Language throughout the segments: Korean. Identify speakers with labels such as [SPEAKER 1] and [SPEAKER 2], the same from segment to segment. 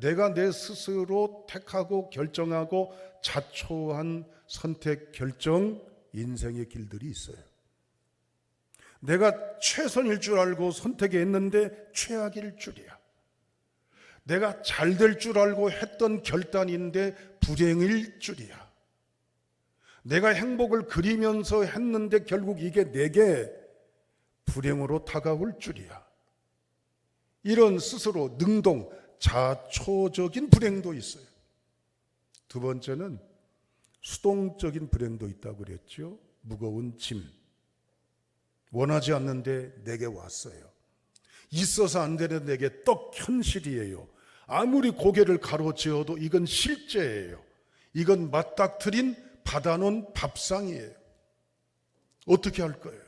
[SPEAKER 1] 내가 내 스스로 택하고 결정하고 자초한 선택, 결정, 인생의 길들이 있어요. 내가 최선일 줄 알고 선택했는데 최악일 줄이야. 내가 잘 될 줄 알고 했던 결단인데 불행일 줄이야. 내가 행복을 그리면서 했는데 결국 이게 내게 불행으로 다가올 줄이야. 이런 스스로 능동, 자초적인 불행도 있어요. 두 번째는 수동적인 불행도 있다고 그랬죠. 무거운 짐. 원하지 않는데 내게 왔어요. 있어서 안 되는 내게 떡 현실이에요. 아무리 고개를 가로지어도 이건 실제예요. 이건 맞닥뜨린 받아놓은 밥상이에요. 어떻게 할 거예요?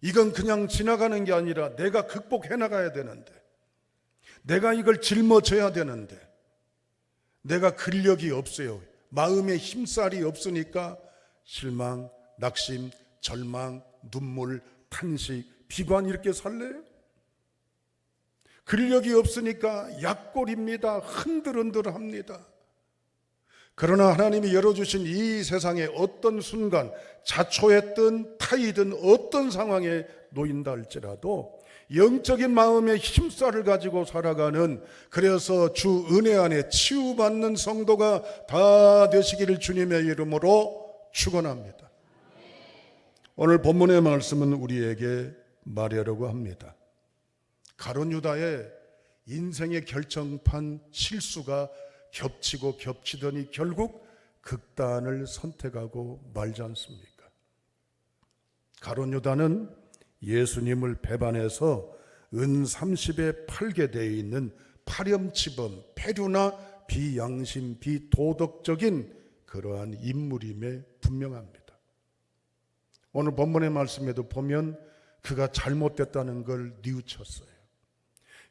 [SPEAKER 1] 이건 그냥 지나가는 게 아니라 내가 극복해 나가야 되는데, 내가 이걸 짊어져야 되는데, 내가 근력이 없어요. 마음에 힘살이 없으니까 실망, 낙심, 절망, 눈물, 탄식, 비관 이렇게 살래요? 근력이 없으니까 약골입니다. 흔들흔들합니다. 그러나 하나님이 열어주신 이 세상의 어떤 순간, 자초했든 타이든 어떤 상황에 놓인다 할지라도 영적인 마음의 힘살을 가지고 살아가는, 그래서 주 은혜 안에 치유받는 성도가 다 되시기를 주님의 이름으로 축원합니다. 오늘 본문의 말씀은 우리에게 말하려고 합니다. 가룟 유다의 인생의 결정판 실수가 겹치고 겹치더니 결국 극단을 선택하고 말지 않습니까? 가룟 유다는 예수님을 배반해서 은 30에 팔게 되어 있는 파렴치범, 패류나 비양심, 비도덕적인 그러한 인물임에 분명합니다. 오늘 본문의 말씀에도 보면 그가 잘못됐다는 걸 뉘우쳤어요.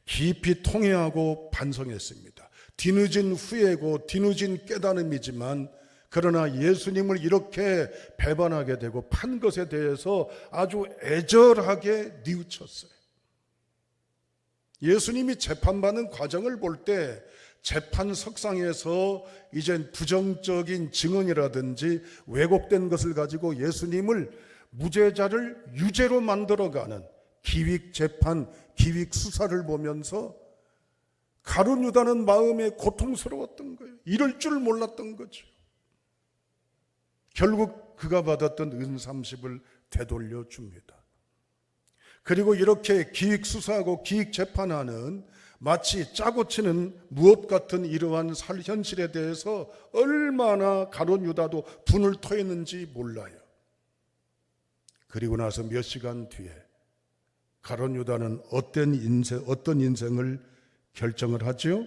[SPEAKER 1] 깊이 통회하고 반성했습니다. 뒤늦은 후회고 뒤늦은 깨달음이지만, 그러나 예수님을 이렇게 배반하게 되고 판 것에 대해서 아주 애절하게 뉘우쳤어요. 예수님이 재판받는 과정을 볼 때 재판 석상에서 이제 부정적인 증언이라든지 왜곡된 것을 가지고 예수님을 무죄자를 유죄로 만들어가는 기획 재판, 기획 수사를 보면서 가룟 유다는 마음에 고통스러웠던 거예요. 이럴 줄 몰랐던 거죠. 결국 그가 받았던 은 30을 되돌려 줍니다. 그리고 이렇게 기획 수사하고 기획 재판하는, 마치 짜고 치는 무엇 같은 이러한 현실에 대해서 얼마나 가룟 유다도 분을 토했는지 몰라요. 그리고 나서 몇 시간 뒤에 가룟 유다는 어떤 인생을 결정을 하죠?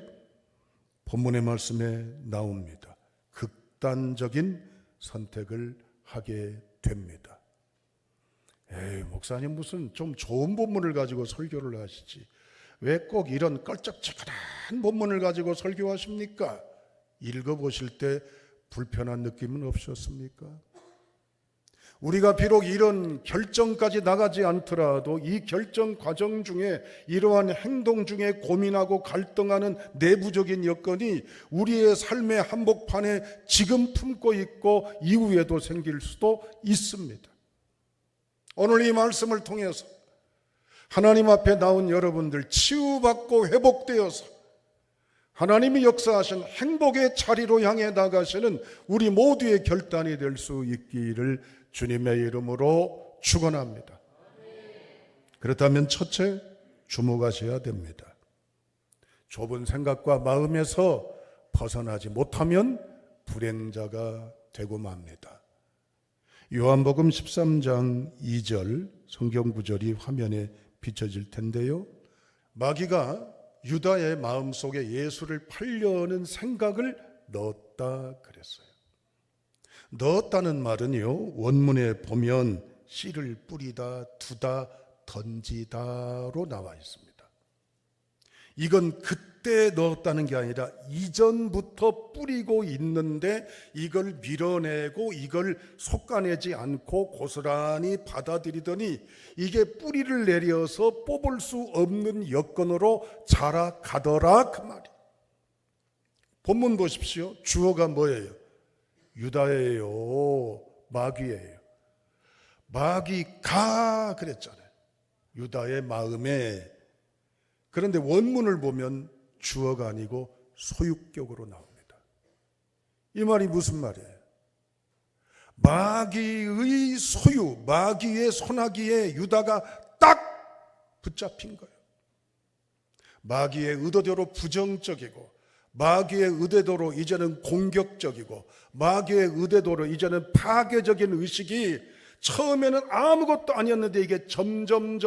[SPEAKER 1] 본문의 말씀에 나옵니다. 극단적인 선택을 하게 됩니다. 에이, 목사님 무슨 좀 좋은 본문을 가지고 설교를 하시지, 왜 꼭 이런 껄쩍지근한 본문을 가지고 설교하십니까? 읽어보실 때 불편한 느낌은 없으셨습니까? 우리가 비록 이런 결정까지 나가지 않더라도 이 결정 과정 중에 이러한 행동 중에 고민하고 갈등하는 내부적인 여건이 우리의 삶의 한복판에 지금 품고 있고 이후에도 생길 수도 있습니다. 오늘 이 말씀을 통해서 하나님 앞에 나온 여러분들 치유받고 회복되어서 하나님이 역사하신 행복의 자리로 향해 나가시는 우리 모두의 결단이 될 수 있기를 주님의 이름으로 축원합니다. 그렇다면 첫째, 주목하셔야 됩니다. 좁은 생각과 마음에서 벗어나지 못하면 불행자가 되고 맙니다. 요한복음 13장 2절 성경 구절이 화면에 비춰질 텐데요, 마귀가 유다의 마음속에 예수를 팔려는 생각을 넣었다 그랬어요. 넣었다는 말은요, 원문에 보면 씨를 뿌리다, 두다, 던지다로 나와 있습니다. 이건 그때 넣었다는 게 아니라 이전부터 뿌리고 있는데 이걸 밀어내고 이걸 솎아내지 않고 고스란히 받아들이더니 이게 뿌리를 내려서 뽑을 수 없는 여건으로 자라가더라, 그 말이. 본문 보십시오. 주어가 뭐예요? 유다예요, 마귀예요. 마귀가 그랬잖아요, 유다의 마음에. 그런데 원문을 보면 주어가 아니고 소유격으로 나옵니다. 이 말이 무슨 말이에요? 마귀의 소유, 마귀의 손아귀에 유다가 딱 붙잡힌 거예요. 마귀의 의도대로 부정적이고, 마귀의 의도대로 이제는 공격적이고, 마귀의 의도대로 이제는 파괴적인 의식이 처음에는 아무것도 아니었는데 이게 점점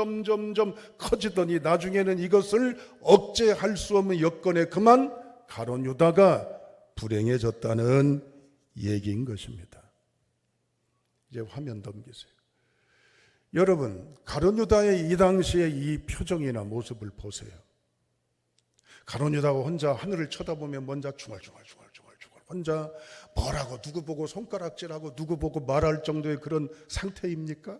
[SPEAKER 1] 커지더니 나중에는 이것을 억제할 수 없는 여건에 그만 가룟 유다가 불행해졌다는 얘기인 것입니다. 이제 화면 넘기세요. 여러분, 가룟 유다의 이 당시의 이 표정이나 모습을 보세요. 가룟 유다가 혼자 하늘을 쳐다보면 먼저 중얼중얼 혼자 뭐라고 누구 보고 손가락질하고 누구 보고 말할 정도의 그런 상태입니까?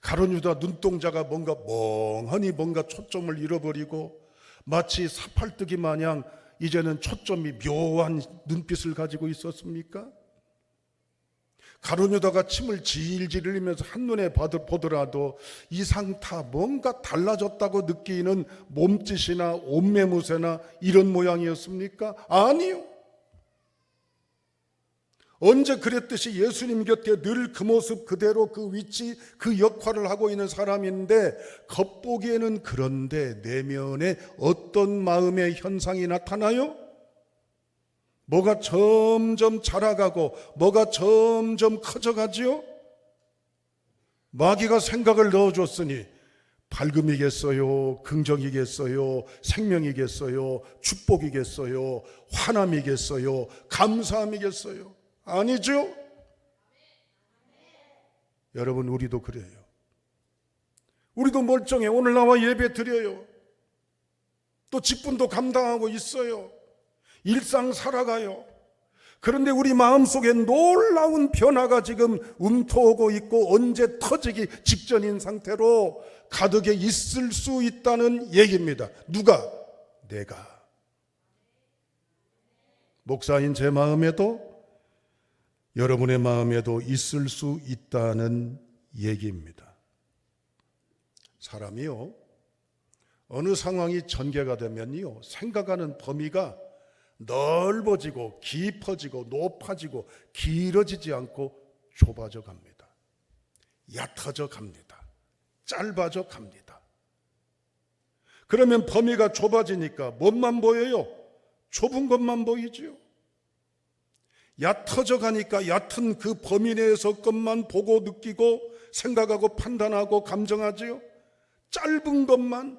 [SPEAKER 1] 가룟 유다 눈동자가 멍하니 초점을 잃어버리고 마치 사팔뜨기 마냥 이제는 초점이 묘한 눈빛을 가지고 있었습니까? 가룟 유다가 침을 질질 흘리면서 한눈에 보더라도 이 상타 뭔가 달라졌다고 느끼는 몸짓이나 옷매무새나 이런 모양이었습니까? 아니요. 언제 그랬듯이 예수님 곁에 늘 그 모습 그대로 그 위치 그 역할을 하고 있는 사람인데, 겉보기에는 그런데 내면에 어떤 마음의 현상이 나타나요? 뭐가 점점 자라가고 뭐가 점점 커져가지요? 마귀가 생각을 넣어줬으니 밝음이겠어요? 긍정이겠어요? 생명이겠어요? 축복이겠어요? 환함이겠어요? 감사함이겠어요? 아니죠? 여러분, 우리도 그래요. 우리도 멀쩡해. 오늘 나와 예배 드려요. 또 직분도 감당하고 있어요. 일상 살아가요. 그런데 우리 마음속에 놀라운 변화가 지금 움터오고 있고 언제 터지기 직전인 상태로 가득해 있을 수 있다는 얘기입니다. 누가? 내가. 목사인 제 마음에도 여러분의 마음에도 있을 수 있다는 얘기입니다. 사람이요, 어느 상황이 전개가 되면요, 생각하는 범위가 넓어지고 깊어지고 높아지고 길어지지 않고 좁아져 갑니다. 얕아져 갑니다. 짧아져 갑니다. 그러면 범위가 좁아지니까 뭔만 보여요? 좁은 것만 보이지요. 얕아져 가니까 얕은 그 범위 내에서 것만 보고 느끼고 생각하고 판단하고 감정하지요. 짧은 것만.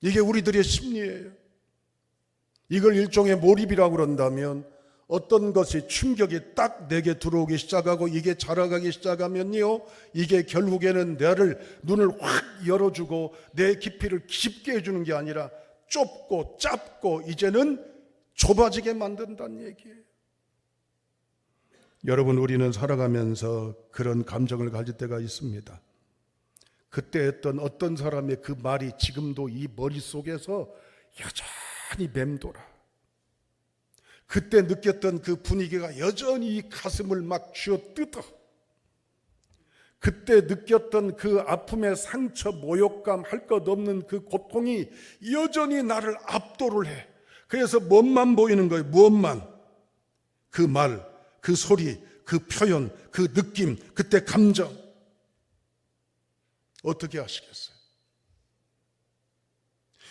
[SPEAKER 1] 이게 우리들의 심리예요. 이걸 일종의 몰입이라고 그런다면, 어떤 것이 충격이 딱 내게 들어오기 시작하고 이게 자라가기 시작하면요, 이게 결국에는 나를 눈을 확 열어주고 내 깊이를 깊게 해주는 게 아니라 좁고 짧고 이제는 좁아지게 만든다는 얘기예요. 여러분, 우리는 살아가면서 그런 감정을 가질 때가 있습니다. 그때 했던 어떤 사람의 그 말이 지금도 이 머릿속에서 여전히 맴돌아. 그때 느꼈던 그 분위기가 여전히 이 가슴을 막 쥐어뜯어. 그때 느꼈던 그 아픔의 상처, 모욕감, 할 것 없는 그 고통이 여전히 나를 압도를 해. 그래서 뭔만 보이는 거예요. 무엇만. 그 말, 그 소리, 그 표현, 그 느낌, 그때 감정. 어떻게 하시겠어요?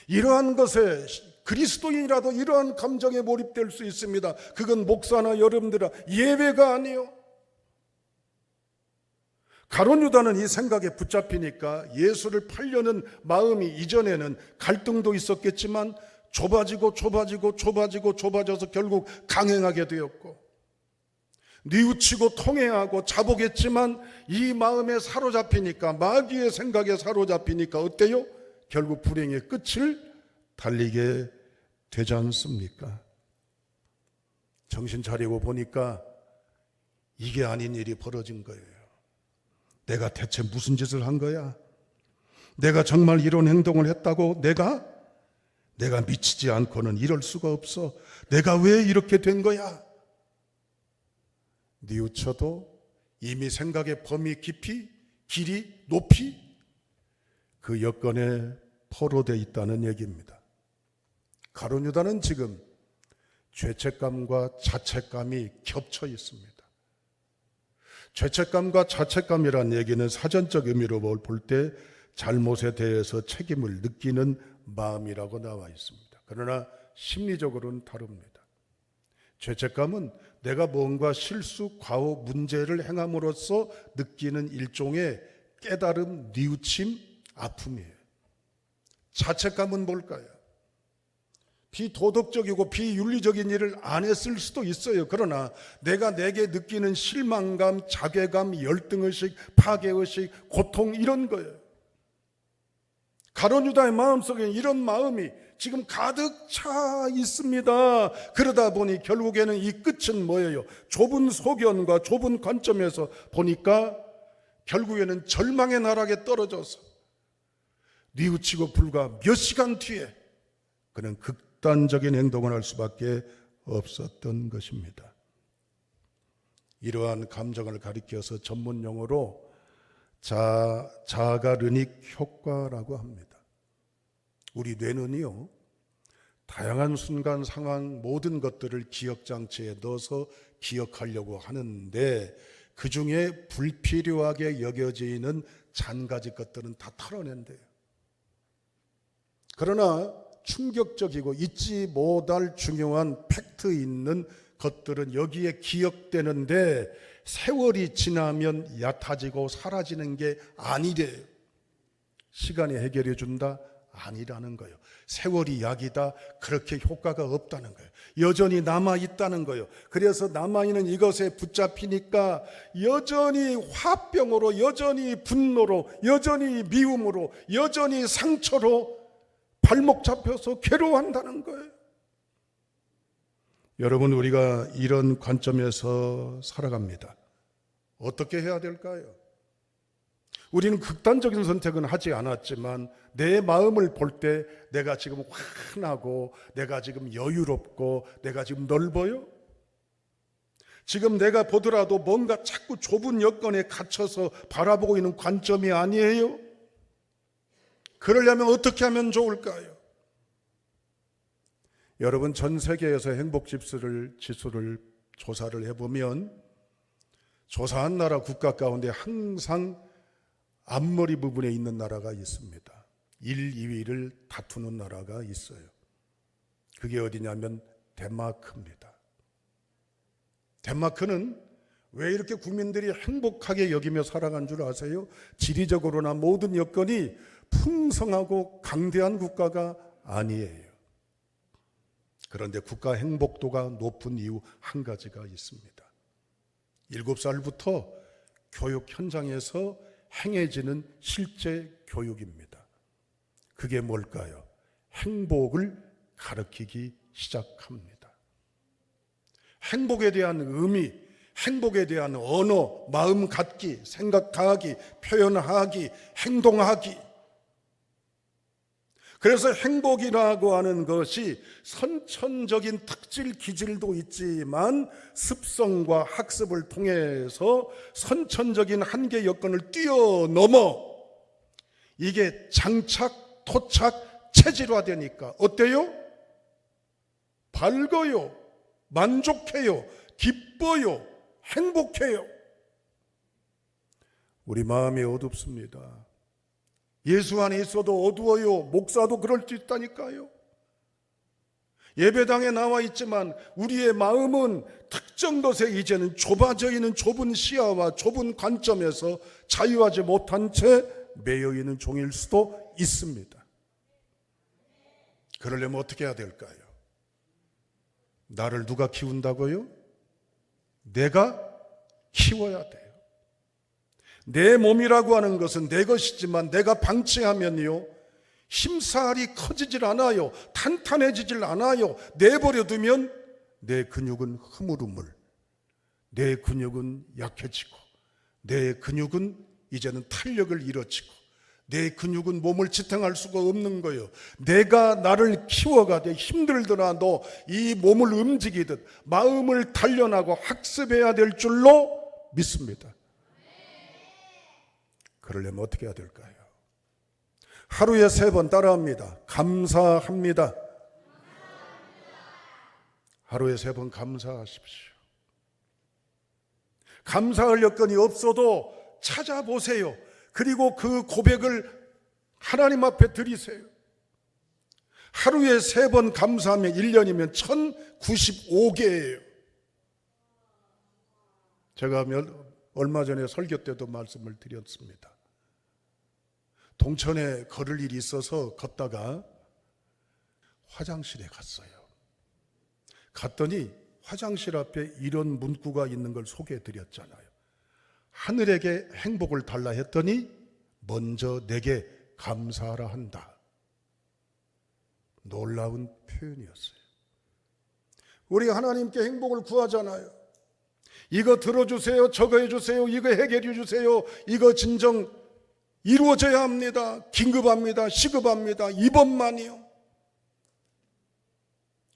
[SPEAKER 1] 이러한 것에 그리스도인이라도 이러한 감정에 몰입될 수 있습니다. 그건 목사나 여러분들아 예외가 아니요. 가룟 유다는 이 생각에 붙잡히니까 예수를 팔려는 마음이 이전에는 갈등도 있었겠지만 좁아져서 결국 강행하게 되었고, 뉘우치고 통회하고 자복했지만 이 마음에 사로잡히니까, 마귀의 생각에 사로잡히니까 어때요? 결국 불행의 끝을 달리게 되지 않습니까? 정신 차리고 보니까 이게 아닌 일이 벌어진 거예요. 내가 대체 무슨 짓을 한 거야? 내가 정말 이런 행동을 했다고? 내가 미치지 않고는 이럴 수가 없어. 내가 왜 이렇게 된 거야? 뉘우쳐도 이미 생각의 범위 깊이, 길이, 높이 그 여건에 포로되어 있다는 얘기입니다. 가룟 유다는 지금 죄책감과 자책감이 겹쳐 있습니다. 죄책감과 자책감이란 얘기는 사전적 의미로 볼 때 잘못에 대해서 책임을 느끼는 마음이라고 나와 있습니다. 그러나 심리적으로는 다릅니다. 죄책감은 내가 뭔가 실수, 과오, 문제를 행함으로써 느끼는 일종의 깨달음, 뉘우침, 아픔이에요. 자책감은 뭘까요? 비도덕적이고 비윤리적인 일을 안 했을 수도 있어요. 그러나 내게 느끼는 실망감, 자괴감, 열등의식, 파괴의식, 고통 이런 거예요. 가룟 유다의 마음속에 이런 마음이 지금 가득 차 있습니다. 그러다 보니 결국에는 이 끝은 뭐예요? 좁은 소견과 좁은 관점에서 보니까 결국에는 절망의 나락에 떨어져서 뉘우치고 불과 몇 시간 뒤에 그는 극단적인 행동을 할 수밖에 없었던 것입니다. 이러한 감정을 가리켜서 전문 용어로 자가르닉 효과라고 합니다. 우리 뇌는요, 다양한 순간 상황 모든 것들을 기억장치에 넣어서 기억하려고 하는데 그 중에 불필요하게 여겨지는 잔가지 것들은 다 털어낸대요. 그러나 충격적이고 잊지 못할 중요한 팩트 있는 것들은 여기에 기억되는데 세월이 지나면 얕아지고 사라지는 게 아니래요. 시간이 해결해 준다? 아니라는 거예요. 세월이 약이다? 그렇게 효과가 없다는 거예요. 여전히 남아있다는 거예요. 그래서 남아있는 이것에 붙잡히니까 여전히 화병으로, 여전히 분노로, 여전히 미움으로, 여전히 상처로 발목 잡혀서 괴로워한다는 거예요. 여러분, 우리가 이런 관점에서 살아갑니다. 어떻게 해야 될까요? 우리는 극단적인 선택은 하지 않았지만 내 마음을 볼 때 내가 지금 환하고 내가 지금 여유롭고 내가 지금 넓어요? 지금 내가 보더라도 뭔가 자꾸 좁은 여건에 갇혀서 바라보고 있는 관점이 아니에요? 그러려면 어떻게 하면 좋을까요? 여러분, 전 세계에서 행복지수를 조사를 해보면 조사한 나라 국가 가운데 항상 앞머리 부분에 있는 나라가 있습니다. 1, 2위를 다투는 나라가 있어요. 그게 어디냐면 덴마크입니다. 덴마크는 왜 이렇게 국민들이 행복하게 여기며 살아간 줄 아세요? 지리적으로나 모든 여건이 풍성하고 강대한 국가가 아니에요. 그런데 국가 행복도가 높은 이유 한 가지가 있습니다. 7살부터 교육 현장에서 행해지는 실제 교육입니다. 그게 뭘까요? 행복을 가르치기 시작합니다. 행복에 대한 의미, 행복에 대한 언어, 마음 갖기, 생각하기, 표현하기, 행동하기. 그래서 행복이라고 하는 것이 선천적인 특질, 기질도 있지만 습성과 학습을 통해서 선천적인 한계 여건을 뛰어넘어 이게 장착, 토착, 체질화되니까 어때요? 밝아요, 만족해요, 기뻐요, 행복해요. 우리 마음이 어둡습니다. 예수 안에 있어도 어두워요. 목사도 그럴 수 있다니까요. 예배당에 나와 있지만 우리의 마음은 특정 것에 이제는 좁아져 있는 좁은 시야와 좁은 관점에서 자유하지 못한 채 매여 있는 종일 수도 있습니다. 그러려면 어떻게 해야 될까요? 나를 누가 키운다고요? 내가 키워야 돼요. 내 몸이라고 하는 것은 내 것이지만 내가 방치하면요, 힘살이 커지질 않아요. 탄탄해지질 않아요. 내버려 두면 내 근육은 흐물흐물, 내 근육은 약해지고, 내 근육은 이제는 탄력을 잃어지고, 내 근육은 몸을 지탱할 수가 없는 거예요. 내가 나를 키워가되 힘들더라도 이 몸을 움직이듯 마음을 단련하고 학습해야 될 줄로 믿습니다. 그러려면 어떻게 해야 될까요? 하루에 3번 따라합니다. 감사합니다. 하루에 3번 감사하십시오. 감사할 여건이 없어도 찾아보세요. 그리고 그 고백을 하나님 앞에 드리세요. 하루에 3번 감사하면 1년이면 1095개예요. 제가 얼마 전에 설교 때도 말씀을 드렸습니다. 동천에 걸을 일이 있어서 걷다가 화장실에 갔어요. 갔더니 화장실 앞에 이런 문구가 있는 걸 소개해 드렸잖아요. 하늘에게 행복을 달라 했더니 먼저 내게 감사하라 한다. 놀라운 표현이었어요. 우리가 하나님께 행복을 구하잖아요. 이거 들어주세요, 저거 해주세요, 이거 해결해 주세요, 이거 진정 이루어져야 합니다, 긴급합니다, 시급합니다, 이번만이요.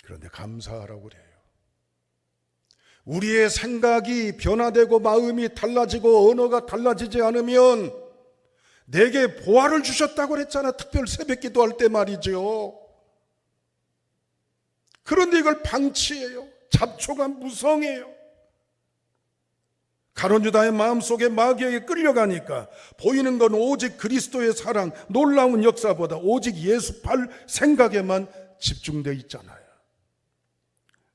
[SPEAKER 1] 그런데 감사하라고 그래요. 우리의 생각이 변화되고 마음이 달라지고 언어가 달라지지 않으면 내게 보화를 주셨다고 그랬잖아. 특별 새벽 기도할 때 말이죠. 그런데 이걸 방치해요. 잡초가 무성해요. 가룟 유다의 마음속에 마귀에게 끌려가니까 보이는 건 오직 그리스도의 사랑, 놀라운 역사보다 오직 예수 팔 생각에만 집중되어 있잖아요.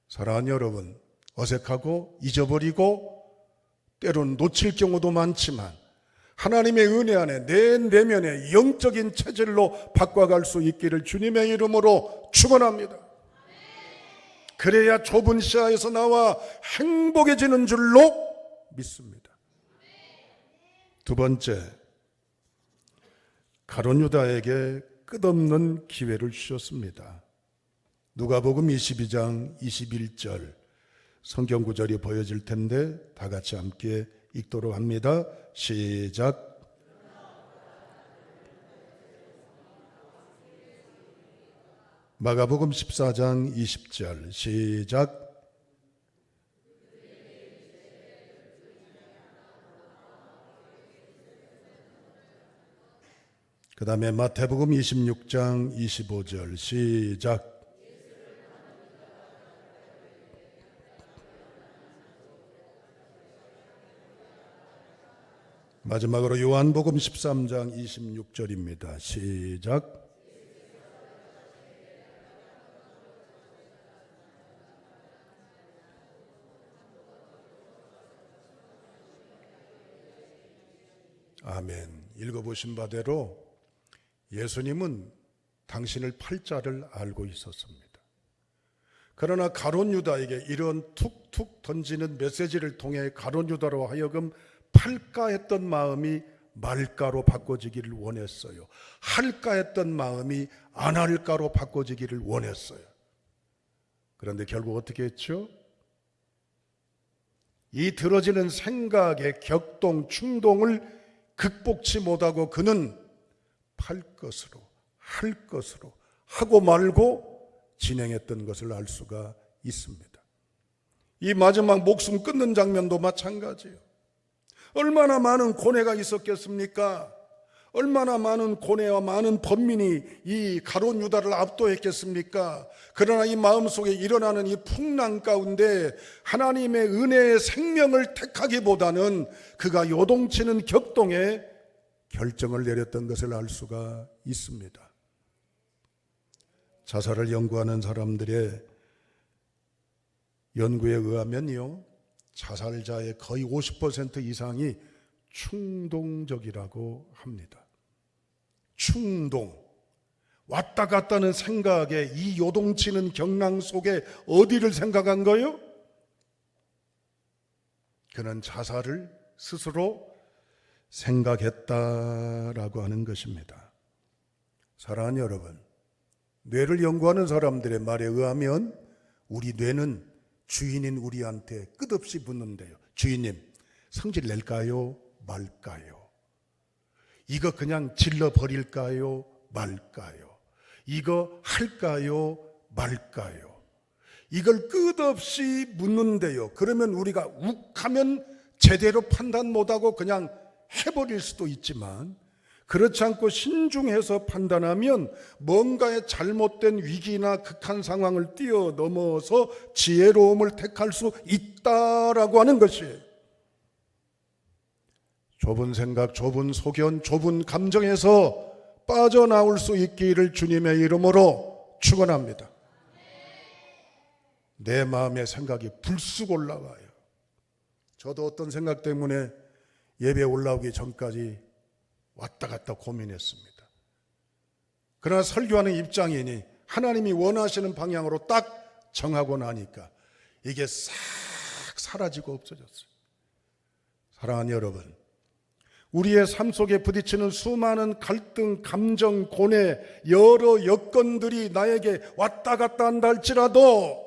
[SPEAKER 1] 사랑하는 여러분, 어색하고 잊어버리고 때로는 놓칠 경우도 많지만 하나님의 은혜 안에 내 내면의 영적인 체질로 바꿔갈 수 있기를 주님의 이름으로 축원합니다. 그래야 좁은 시야에서 나와 행복해지는 줄로 믿습니다. 두 번째, 가룟 유다에게 끝없는 기회를 주셨습니다. 누가복음 22장 21절 성경 구절이 보여질 텐데 다 같이 함께 읽도록 합니다. 시작. 마가복음 14장 20절 시작. 그 다음에 마태복음 26장 25절 시작. 마지막으로 요한복음 13장 26절입니다. 시작. 아멘. 읽어보신 바대로 예수님은 당신을 팔자를 알고 있었습니다. 그러나 가룟 유다에게 이런 툭툭 던지는 메시지를 통해 가룟 유다로 하여금 팔까 했던 마음이 말까로 바꿔지기를 원했어요. 할까 했던 마음이 안 할까로 바꿔지기를 원했어요. 그런데 결국 어떻게 했죠? 이 들어지는 생각의 격동, 충동을 극복치 못하고 그는 팔 것으로, 할 것으로 하고 말고 진행했던 것을 알 수가 있습니다. 이 마지막 목숨 끊는 장면도 마찬가지예요. 얼마나 많은 고뇌가 있었겠습니까? 얼마나 많은 고뇌와 많은 번민이 이 가룟 유다를 압도했겠습니까? 그러나 이 마음속에 일어나는 이 풍랑 가운데 하나님의 은혜의 생명을 택하기보다는 그가 요동치는 격동에 결정을 내렸던 것을 알 수가 있습니다. 자살을 연구하는 사람들의 연구에 의하면요, 자살자의 거의 50% 이상이 충동적이라고 합니다. 충동, 왔다 갔다 하는 생각에 이 요동치는 경랑 속에 어디를 생각한 거요? 그는 자살을 스스로 생각했다라고 하는 것입니다. 사랑하는 여러분, 뇌를 연구하는 사람들의 말에 의하면 우리 뇌는 주인인 우리한테 끝없이 묻는데요. 주인님, 성질 낼까요? 말까요? 이거 그냥 질러버릴까요? 말까요? 이거 할까요? 말까요? 이걸 끝없이 묻는데요. 그러면 우리가 욱하면 제대로 판단 못하고 그냥 해버릴 수도 있지만, 그렇지 않고 신중해서 판단하면 뭔가의 잘못된 위기나 극한 상황을 뛰어넘어서 지혜로움을 택할 수 있다라고 하는 것이에요. 좁은 생각, 좁은 소견, 좁은 감정에서 빠져나올 수 있기를 주님의 이름으로 축원합니다. 내 마음의 생각이 불쑥 올라와요. 저도 어떤 생각 때문에 예배 올라오기 전까지 왔다 갔다 고민했습니다. 그러나 설교하는 입장이니 하나님이 원하시는 방향으로 딱 정하고 나니까 이게 싹 사라지고 없어졌어요. 사랑하는 여러분, 우리의 삶 속에 부딪히는 수많은 갈등, 감정, 고뇌, 여러 여건들이 나에게 왔다 갔다 한다 할지라도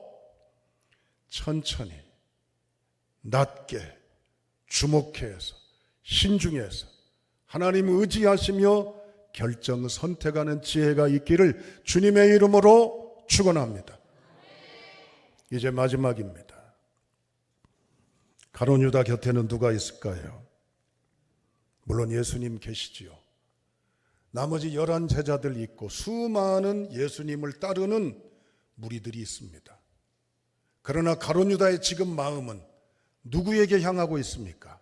[SPEAKER 1] 천천히, 낮게, 주목해서, 신중해서 하나님 의지하시며 결정, 선택하는 지혜가 있기를 주님의 이름으로 축원합니다. 이제 마지막입니다. 가룟 유다 곁에는 누가 있을까요? 물론 예수님 계시지요. 나머지 11 제자들 있고 수많은 예수님을 따르는 무리들이 있습니다. 그러나 가룟 유다의 지금 마음은 누구에게 향하고 있습니까?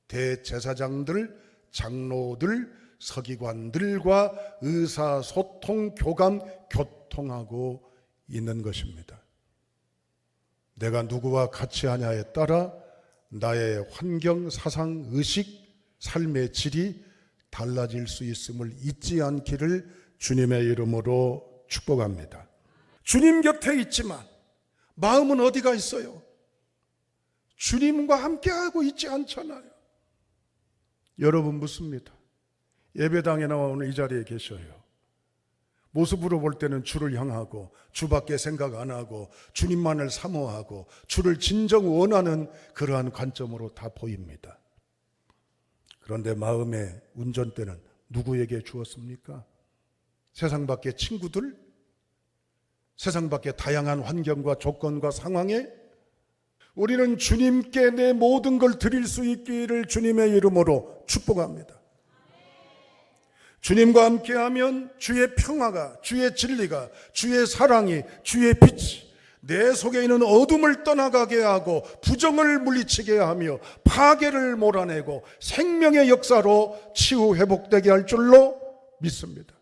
[SPEAKER 1] 대제사장들, 장로들, 서기관들과 의사소통, 교감, 교통하고 있는 것입니다. 내가 누구와 같이 하냐에 따라 나의 환경, 사상, 의식, 삶의 질이 달라질 수 있음을 잊지 않기를 주님의 이름으로 축복합니다. 주님 곁에 있지만 마음은 어디가 있어요? 주님과 함께하고 있지 않잖아요. 여러분 묻습니다. 예배당에 나와 오늘 이 자리에 계셔요. 모습으로 볼 때는 주를 향하고 주밖에 생각 안 하고 주님만을 사모하고 주를 진정 원하는 그러한 관점으로 다 보입니다. 그런데 마음의 운전대는 누구에게 주었습니까? 세상 밖의 친구들? 세상 밖의 다양한 환경과 조건과 상황에 우리는 주님께 내 모든 걸 드릴 수 있기를 주님의 이름으로 축복합니다. 주님과 함께하면 주의 평화가, 주의 진리가, 주의 사랑이, 주의 빛이 내 속에 있는 어둠을 떠나가게 하고 부정을 물리치게 하며 파괴를 몰아내고 생명의 역사로 치유 회복되게 할 줄로 믿습니다.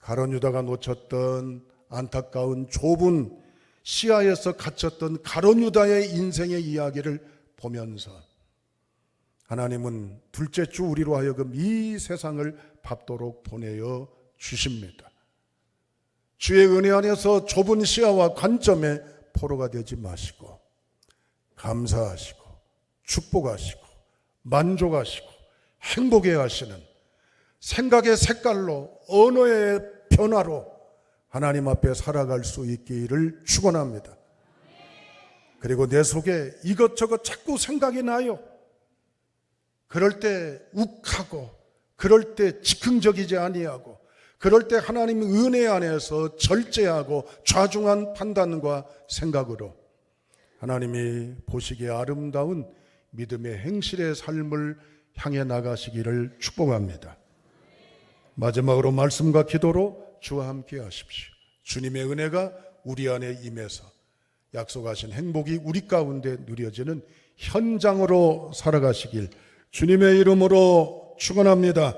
[SPEAKER 1] 가룟 유다가 놓쳤던 안타까운 좁은 시야에서 갇혔던 가룟 유다의 인생의 이야기를 보면서 하나님은 둘째 주 우리로 하여금 이 세상을 밟도록 보내어 주십니다. 주의 은혜 안에서 좁은 시야와 관점에 포로가 되지 마시고 감사하시고 축복하시고 만족하시고 행복해 하시는 생각의 색깔로 언어의 변화로 하나님 앞에 살아갈 수 있기를 축원합니다. 그리고 내 속에 이것저것 자꾸 생각이 나요. 그럴 때 욱하고 그럴 때 즉흥적이지 아니하고 그럴 때 하나님의 은혜 안에서 절제하고 좌중한 판단과 생각으로 하나님이 보시기에 아름다운 믿음의 행실의 삶을 향해 나가시기를 축복합니다. 마지막으로 말씀과 기도로 주와 함께 하십시오. 주님의 은혜가 우리 안에 임해서 약속하신 행복이 우리 가운데 누려지는 현장으로 살아가시길 주님의 이름으로 축원합니다.